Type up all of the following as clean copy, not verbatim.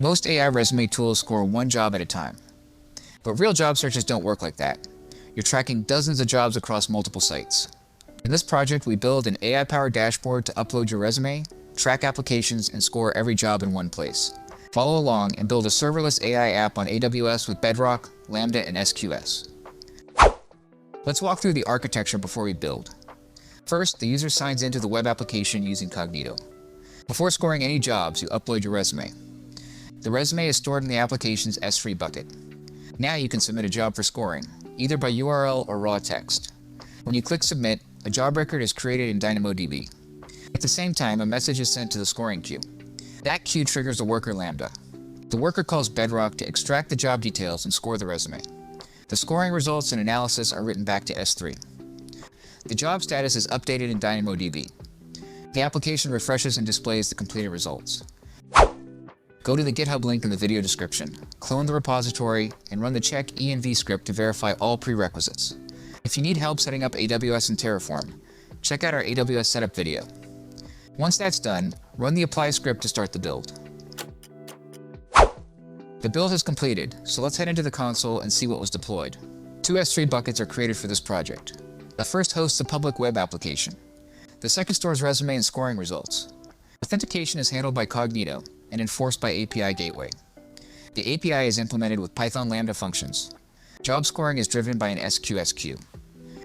Most AI resume tools score one job at a time. But real job searches don't work like that. You're tracking dozens of jobs across multiple sites. In this project, we build an AI-powered dashboard to upload your resume, track applications, and score every job in one place. Follow along and build a serverless AI app on AWS with Bedrock, Lambda, and SQS. Let's walk through the architecture before we build. First, the user signs into the web application using Cognito. Before scoring any jobs, you upload your resume. The resume is stored in the application's S3 bucket. Now you can submit a job for scoring, either by URL or raw text. When you click Submit, a job record is created in DynamoDB. At the same time, a message is sent to the scoring queue. That queue triggers the worker Lambda. The worker calls Bedrock to extract the job details and score the resume. The scoring results and analysis are written back to S3. The job status is updated in DynamoDB. The application refreshes and displays the completed results. Go to the GitHub link in the video description, clone the repository, and run the check env script to verify all prerequisites. If you need help setting up AWS and Terraform, check out our AWS setup video. Once that's done, run the apply script to start the build. The build is completed, so let's head into the console and see what was deployed. Two S3 buckets are created for this project. The first hosts a public web application. The second stores resume and scoring results. Authentication is handled by Cognito and enforced by API Gateway. The API is implemented with Python Lambda functions. Job scoring is driven by an SQS queue.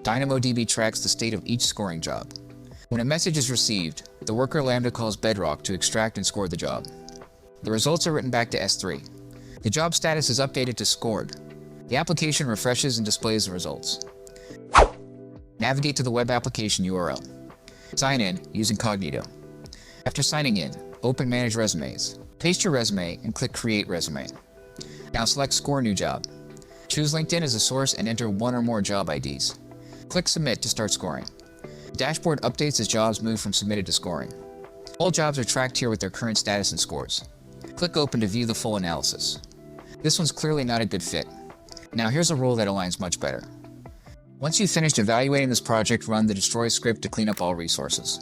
DynamoDB tracks the state of each scoring job. When a message is received, the worker Lambda calls Bedrock to extract and score the job. The results are written back to S3. The job status is updated to scored. The application refreshes and displays the results. Navigate to the web application URL. Sign in using Cognito. After signing in, open Manage Resumes. Paste your resume and click Create Resume. Now select Score New Job. Choose LinkedIn as a source and enter one or more job IDs. Click Submit to start scoring. The dashboard updates as jobs move from submitted to scoring. All jobs are tracked here with their current status and scores. Click Open to view the full analysis. This one's clearly not a good fit. Now here's a rule that aligns much better. Once you've finished evaluating this project, run the destroy script to clean up all resources.